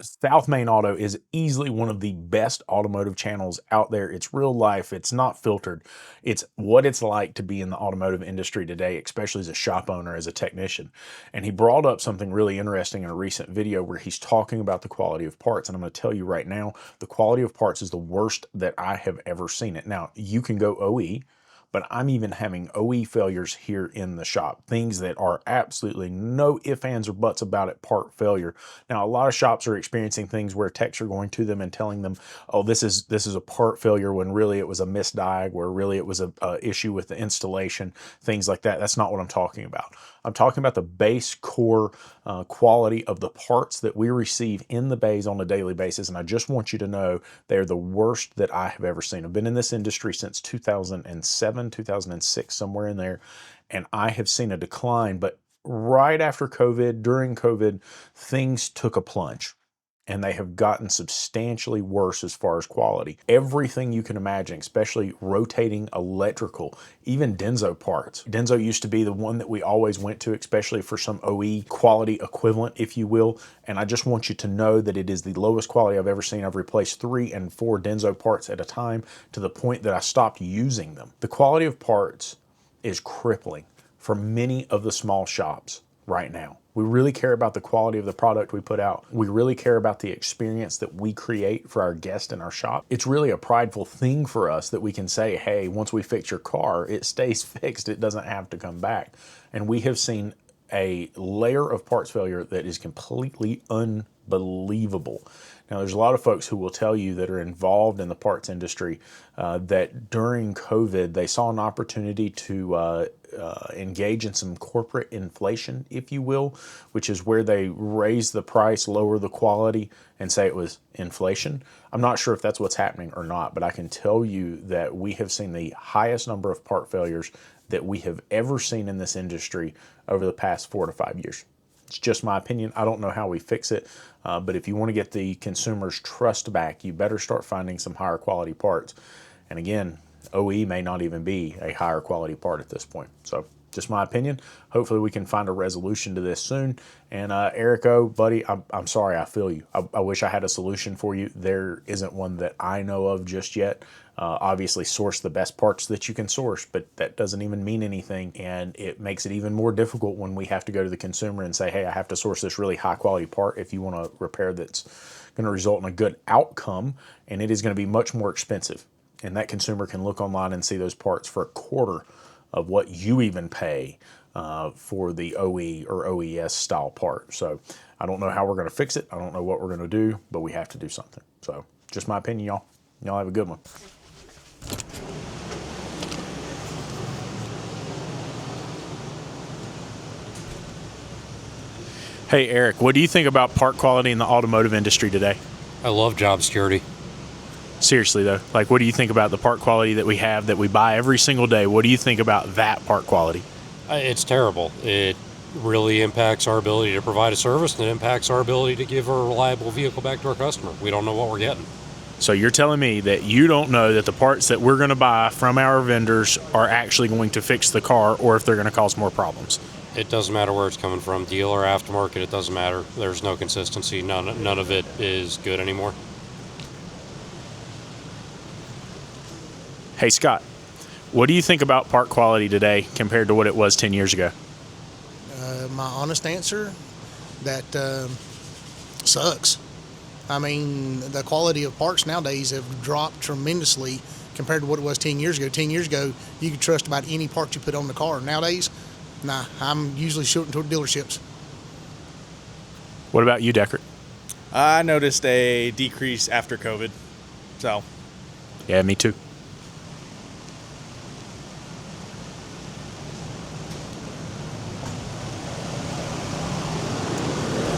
South Main Auto is easily one of the best automotive channels out there. It's real life. It's not filtered. It's what it's like to be in the automotive industry today, especially as a shop owner, as a technician. And he brought up something really interesting in a recent video where he's talking about the quality of parts. And I'm going to tell you right now, the quality of parts is the worst that I have ever seen it. Now, you can go OE, but I'm even having OE failures here in the shop. Things that are absolutely no ifs, ands, or buts about it, part failure. Now, a lot of shops are experiencing things where techs are going to them and telling them, oh, this is a part failure, when really it was a misdiag, where really it was a issue with the installation, things like that. That's not what I'm talking about. I'm talking about the base core quality of the parts that we receive in the bays on a daily basis. And I just want you to know they're the worst that I have ever seen. I've been in this industry since 2007, 2006, somewhere in there, and I have seen a decline. But right after COVID, during COVID, things took a plunge. And they have gotten substantially worse as far as quality. Everything you can imagine, especially rotating electrical, even Denso parts. Denso used to be the one that we always went to, especially for some OE quality equivalent, if you will. And I just want you to know that it is the lowest quality I've ever seen. I've replaced 3 and 4 Denso parts at a time, to the point that I stopped using them. The quality of parts is crippling for many of the small shops right now. We really care about the quality of the product we put out. We really care about the experience that we create for our guests in our shop. It's really a prideful thing for us that we can say, hey, once we fix your car, it stays fixed. It doesn't have to come back. And we have seen a layer of parts failure that is completely unbelievable. Now, there's a lot of folks who will tell you that are involved in the parts industry that during COVID, they saw an opportunity to engage in some corporate inflation, if you will, which is where they raise the price, lower the quality, and say it was inflation. I'm not sure if that's what's happening or not, but I can tell you that we have seen the highest number of part failures that we have ever seen in this industry over the past 4 to 5 years. It's just my opinion. I don't know how we fix it, but if you want to get the consumer's trust back, you better start finding some higher quality parts. And again, OE may not even be a higher quality part at this point. So just my opinion. Hopefully we can find a resolution to this soon. And Eric O, buddy, I'm sorry, I feel you. I wish I had a solution for you. There isn't one that I know of just yet. Obviously source the best parts that you can source, but that doesn't even mean anything. And it makes it even more difficult when we have to go to the consumer and say, hey, I have to source this really high quality part if you want a repair that's going to result in a good outcome. And it is going to be much more expensive. And that consumer can look online and see those parts for a quarter of what you even pay for the OE or OES style part. So I don't know how we're going to fix it. I don't know what we're going to do, but we have to do something. So just my opinion, y'all. Y'all have a good one. Hey, Eric, what do you think about part quality in the automotive industry today? I love job security. Seriously, though, like, what do you think about the part quality that we have, that we buy every single day? What do you think about that part quality? It's terrible. It really impacts our ability to provide a service, and it impacts our ability to give a reliable vehicle back to our customer. We don't know what we're getting. So you're telling me that you don't know that the parts that we're going to buy from our vendors are actually going to fix the car, or if they're going to cause more problems? It doesn't matter where it's coming from, dealer, aftermarket, it doesn't matter. There's no consistency. None of it is good anymore. Hey, Scott, what do you think about part quality today compared to what it was 10 years ago? My honest answer, that sucks. I mean, the quality of parts nowadays have dropped tremendously compared to what it was 10 years ago. 10 years ago, you could trust about any part you put on the car. Nowadays, nah, I'm usually shooting toward dealerships. What about you, Deckard? I noticed a decrease after COVID. So, Yeah, me too.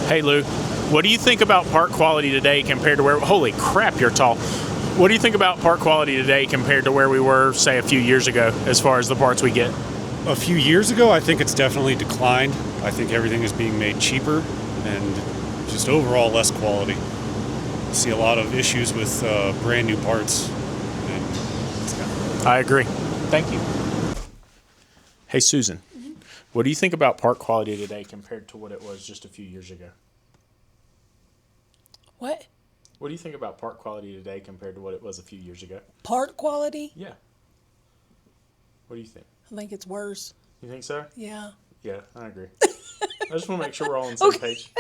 Hey, Lou, what do you think about part quality today compared to where... Holy crap, you're tall. What do you think about part quality today compared to where we were, say, a few years ago, as far as the parts we get? A few years ago, I think it's definitely declined. I think everything is being made cheaper and just overall less quality. I see a lot of issues with brand new parts. I agree. Thank you. Hey, Susan, what do you think about part quality today compared to what it was just a few years ago? What? What do you think about part quality today compared to what it was a few years ago? Part quality? Yeah. What do you think? I think it's worse. You think so? Yeah. Yeah, I agree. I just want to make sure we're all on the same page.